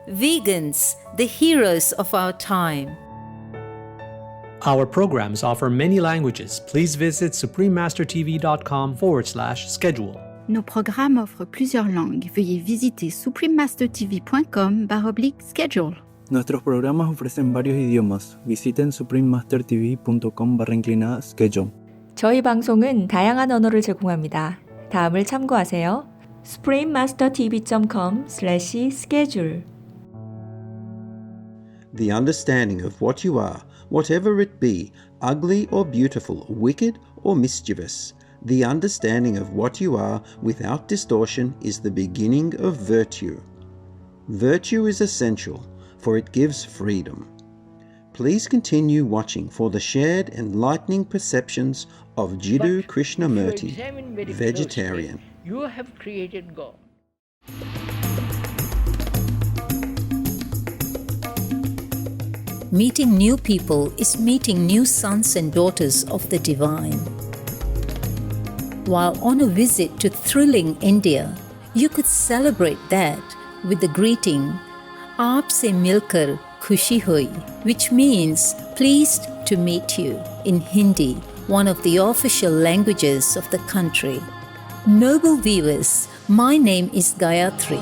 Vegans, the heroes of our time. Our programs offer many languages. Please visit suprememastertv.com/schedule. Nos programmes offrent plusieurs langues. Veuillez visiter suprememastertv.com/schedule. Nuestros programas ofrecen varios idiomas. Visiten suprememastertv.com/schedule. 저희 방송은 다양한 언어를 제공합니다. 다음을 참고하세요. suprememastertv.com/schedule. The understanding of what you are, whatever it be, ugly or beautiful, wicked or mischievous. The understanding of what you are without distortion is the beginning of virtue. Virtue is essential, for it gives freedom. Please continue watching for the shared enlightening perceptions of Jiddu Krishnamurti, vegetarian. You have created God. Meeting new people is meeting new sons and daughters of the divine. While on a visit to thrilling India, you could celebrate that with the greeting, Aapse milkar khushi hui, which means pleased to meet you in Hindi, one of the official languages of the country. Noble viewers, my name is Gayatri.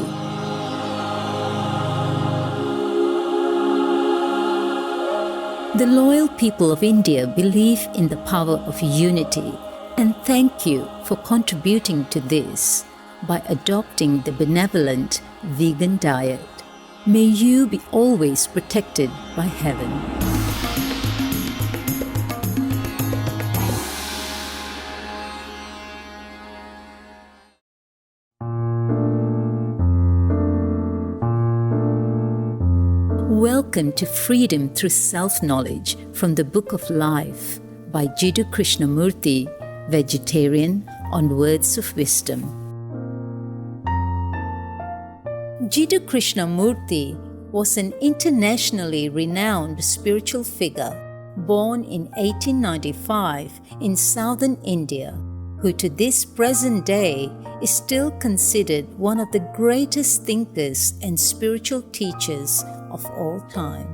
The loyal people of India believe in the power of unity, and thank you for contributing to this by adopting the benevolent vegan diet. May you be always protected by heaven. Welcome to Freedom Through Self-Knowledge from the Book of Life by Jiddu Krishnamurti, vegetarian, on Words of Wisdom. Jiddu Krishnamurti was an internationally renowned spiritual figure born in 1895 in southern India, who to this present day is still considered one of the greatest thinkers and spiritual teachers of all time.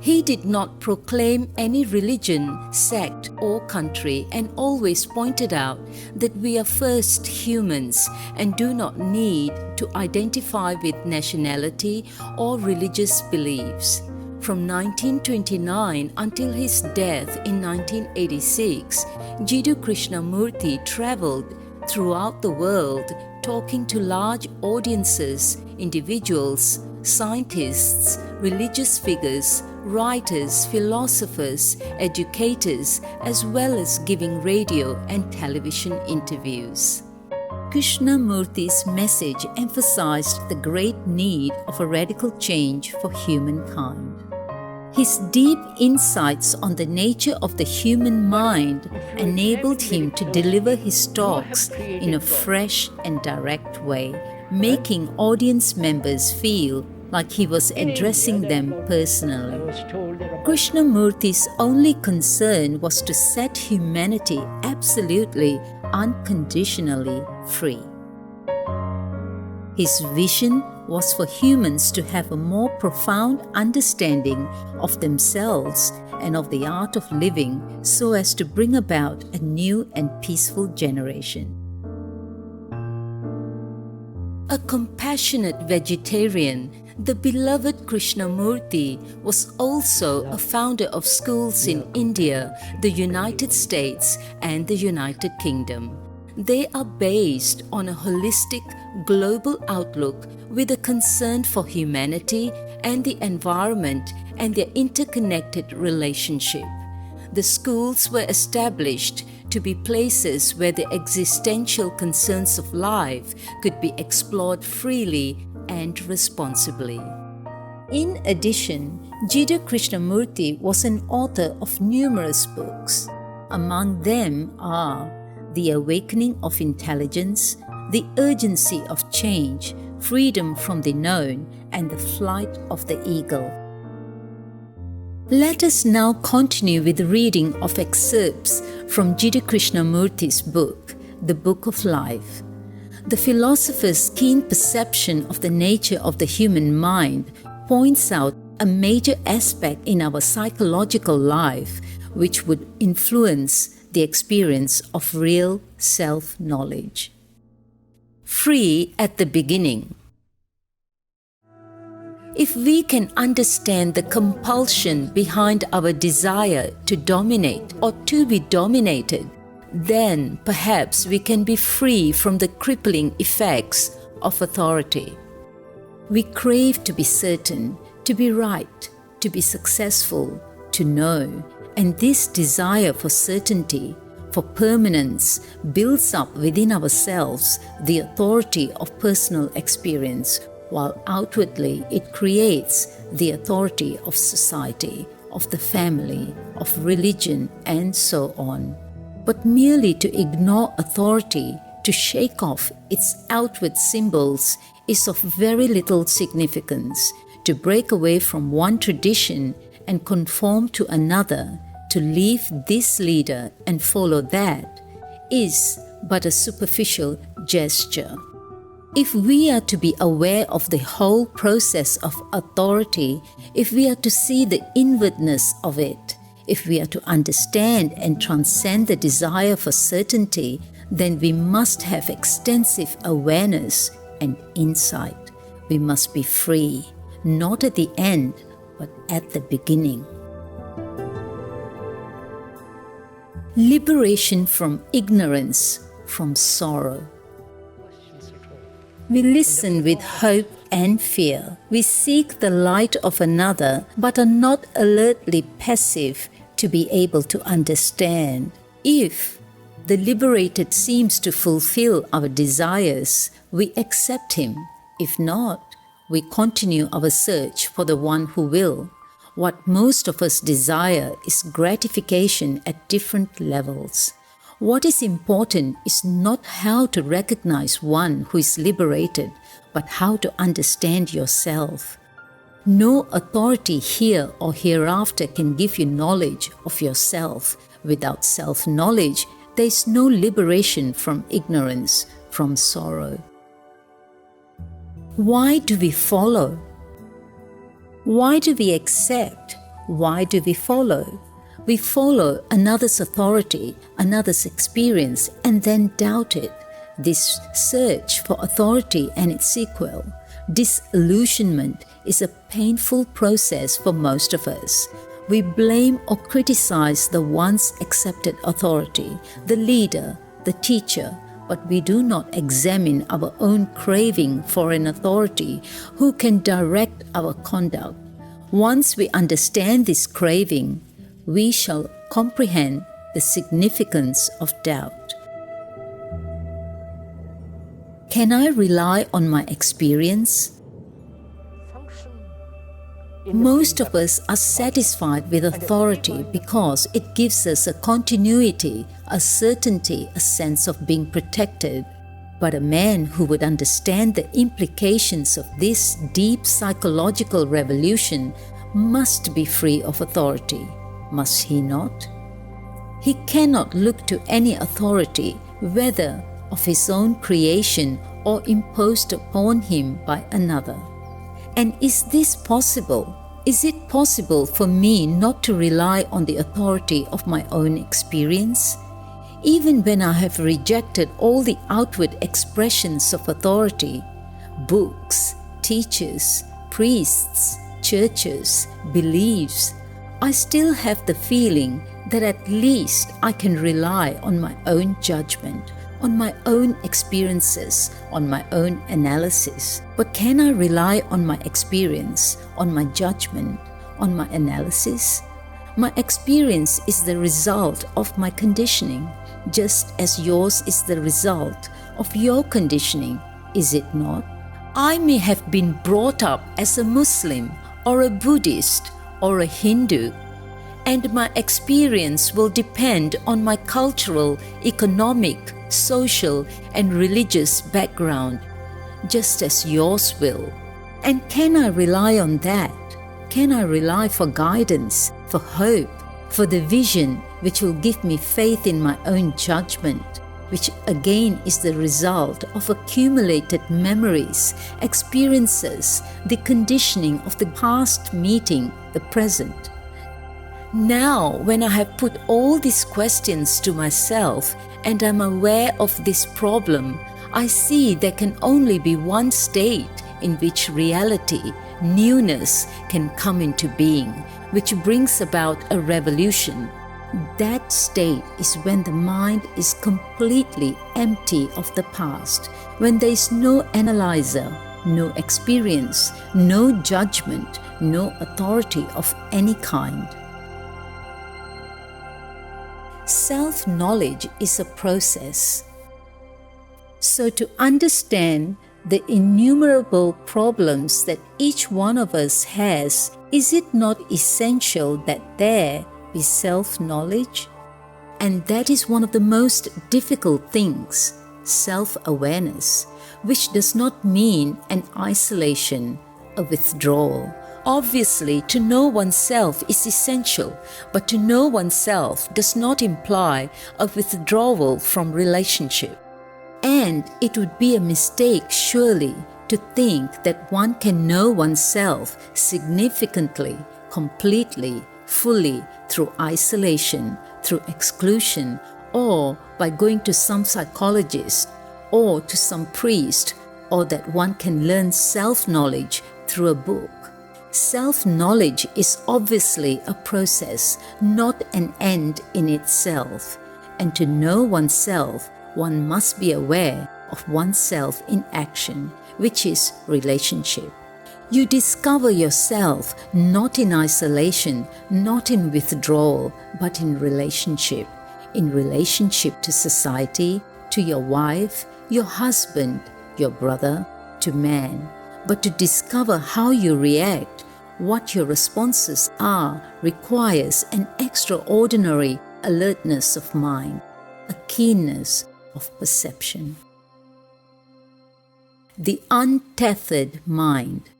He did not proclaim any religion, sect, or country, and always pointed out that we are first humans and do not need to identify with nationality or religious beliefs. From 1929 until his death in 1986, Jiddu Krishnamurti traveled throughout the world talking to large audiences, individuals, scientists, religious figures, writers, philosophers, educators, as well as giving radio and television interviews. Krishnamurti's message emphasized the great need of a radical change for humankind. His deep insights on the nature of the human mind enabled him to deliver his talks in a fresh and direct way, making audience members feel like he was addressing them personally. Krishnamurti's only concern was to set humanity absolutely, unconditionally free. His vision was for humans to have a more profound understanding of themselves and of the art of living so as to bring about a new and peaceful generation. A compassionate vegetarian, the beloved Krishnamurti was also a founder of schools in India, the United States, and the United Kingdom. They are based on a holistic, global outlook with a concern for humanity and the environment and their interconnected relationship. The schools were established to be places where the existential concerns of life could be explored freely and responsibly. In addition, Jiddu Krishnamurti was an author of numerous books. Among them are The Awakening of Intelligence, The Urgency of Change, Freedom from the Known, and The Flight of the Eagle. Let us now continue with the reading of excerpts from Jiddu Krishnamurti's book, The Book of Life. The philosopher's keen perception of the nature of the human mind points out a major aspect in our psychological life which would influence the experience of real self-knowledge. Free at the beginning. If we can understand the compulsion behind our desire to dominate or to be dominated, then perhaps we can be free from the crippling effects of authority. We crave to be certain, to be right, to be successful, to know, and this desire for certainty, for permanence, builds up within ourselves the authority of personal experience, while outwardly it creates the authority of society, of the family, of religion, and so on. But merely to ignore authority, to shake off its outward symbols, is of very little significance. To break away from one tradition and conform to another, to leave this leader and follow that, is but a superficial gesture. If we are to be aware of the whole process of authority, if we are to see the inwardness of it, if we are to understand and transcend the desire for certainty, then we must have extensive awareness and insight. We must be free, not at the end, but at the beginning. Liberation from ignorance, from sorrow. We listen with hope and fear. We seek the light of another, but are not alertly passive to be able to understand. If the liberated seems to fulfill our desires, we accept him. If not, we continue our search for the one who will. What most of us desire is gratification at different levels. What is important is not how to recognize one who is liberated, but how to understand yourself. No authority here or hereafter can give you knowledge of yourself. Without self-knowledge, there is no liberation from ignorance, from sorrow. Why do we follow? Why do we accept? Why do we follow? We follow another's authority, another's experience, and then doubt it. This search for authority and its sequel, disillusionment, is a painful process for most of us. We blame or criticize the once accepted authority, the leader, the teacher, but we do not examine our own craving for an authority who can direct our conduct. Once we understand this craving, we shall comprehend the significance of doubt. Can I rely on my experience? Most of us are satisfied with authority because it gives us a continuity, a certainty, a sense of being protected. But a man who would understand the implications of this deep psychological revolution must be free of authority, must he not? He cannot look to any authority, whether of his own creation or imposed upon him by another. And is this possible? Is it possible for me not to rely on the authority of my own experience? Even when I have rejected all the outward expressions of authority, books, teachers, priests, churches, beliefs, I still have the feeling that at least I can rely on my own judgment, on my own experiences, on my own analysis. But can I rely on my experience, on my judgment, on my analysis? My experience is the result of my conditioning, just as yours is the result of your conditioning, is it not? I may have been brought up as a Muslim or a Buddhist or a Hindu, and my experience will depend on my cultural, economic, social, and religious background, just as yours will. And can I rely on that? Can I rely for guidance, for hope, for the vision which will give me faith in my own judgment? which again is the result of accumulated memories, experiences, the conditioning of the past meeting the present. Now, when I have put all these questions to myself and am aware of this problem, I see there can only be one state in which reality, newness, can come into being, which brings about a revolution. That state is when the mind is completely empty of the past, when there is no analyzer, no experience, no judgment, no authority of any kind. Self-knowledge is a process. So to understand the innumerable problems that each one of us has, is it not essential that there be self-knowledge? And that is one of the most difficult things, self-awareness, which does not mean an isolation, a withdrawal. Obviously, to know oneself is essential, but to know oneself does not imply a withdrawal from relationship. And it would be a mistake, surely, to think that one can know oneself significantly, completely, fully through isolation, through exclusion, or by going to some psychologist or to some priest, or that one can learn self-knowledge through a book. Self-knowledge is obviously a process, not an end in itself. And to know oneself, one must be aware of oneself in action, which is relationship. You discover yourself not in isolation, not in withdrawal, but in relationship to society, to your wife, your husband, your brother, to man. But to discover how you react, what your responses are, requires an extraordinary alertness of mind, a keenness of perception. The untethered mind.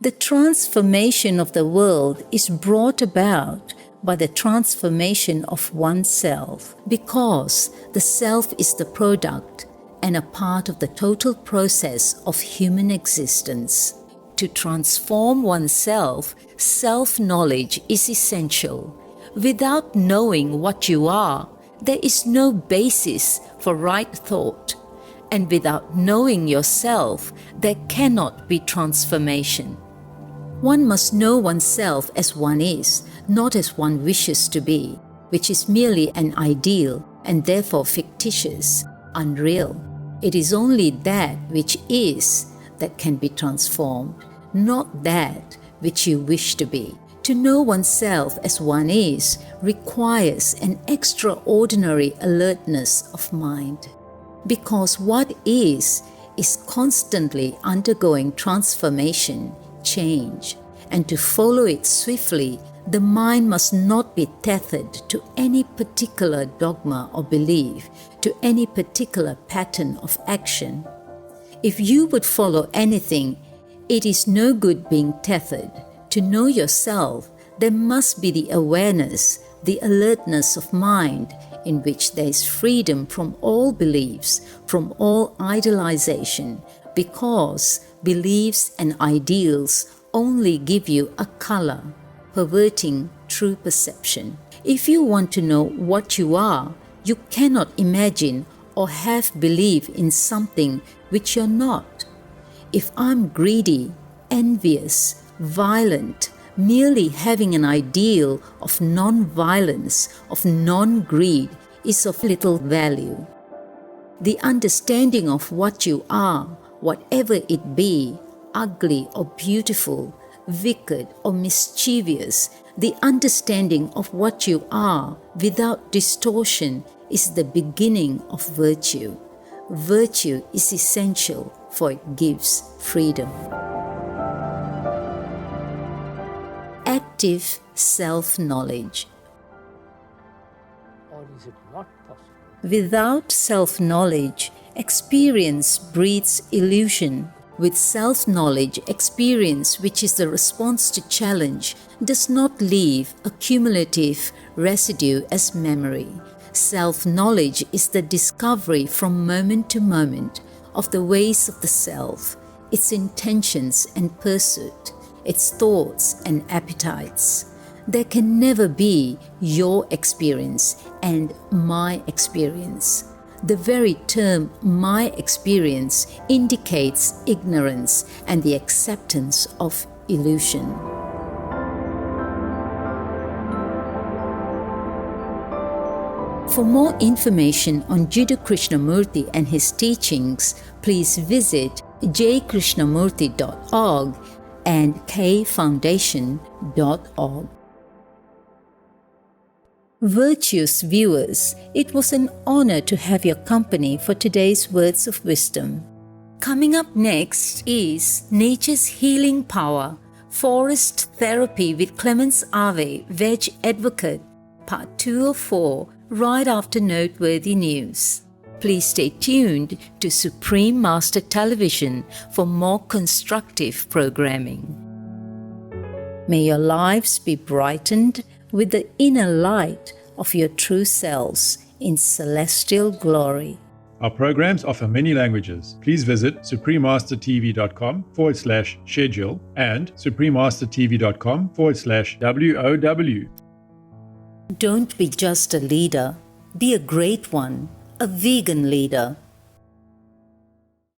The transformation of the world is brought about by the transformation of oneself, because the self is the product and a part of the total process of human existence. To transform oneself, self-knowledge is essential. Without knowing what you are, there is no basis for right thought. And without knowing yourself, there cannot be transformation. One must know oneself as one is, not as one wishes to be, which is merely an ideal and therefore fictitious, unreal. It is only that which is that can be transformed, not that which you wish to be. To know oneself as one is requires an extraordinary alertness of mind, because what is constantly undergoing transformation, change, and to follow it swiftly, the mind must not be tethered to any particular dogma or belief, to any particular pattern of action. If you would follow anything, it is no good being tethered. To know yourself, there must be the awareness, the alertness of mind, in which there is freedom from all beliefs, from all idolization, because beliefs and ideals only give you a color, perverting true perception. If you want to know what you are, you cannot imagine or have belief in something which you're not. If I'm greedy, envious, violent, merely having an ideal of non-violence, of non-greed, is of little value. The understanding of what you are, whatever it be, ugly or beautiful, wicked or mischievous, the understanding of what you are without distortion is the beginning of virtue. Virtue is essential, for it gives freedom. Active self-knowledge. Or is it not possible? Without self-knowledge, experience breeds illusion. With self-knowledge, experience, which is the response to challenge, does not leave a cumulative residue as memory. Self-knowledge is the discovery from moment to moment of the ways of the self, its intentions and pursuit, its thoughts and appetites. There can never be your experience and my experience. The very term my experience indicates ignorance and the acceptance of illusion. For more information on Jiddu Krishnamurti and his teachings, please visit jkrishnamurti.org and kfoundation.org. Virtuous viewers, it was an honor to have your company for today's Words of Wisdom. Coming up next is Nature's Healing Power, Forest Therapy with Clemens Ave, Veg Advocate, Part 2 of 4, right after Noteworthy News. Please stay tuned to Supreme Master Television for more constructive programming. May your lives be brightened with the inner light of your true selves in celestial glory. Our programs offer many languages. Please visit suprememastertv.com/schedule and suprememastertv.com/WOW. Don't be just a leader, be a great one, a vegan leader.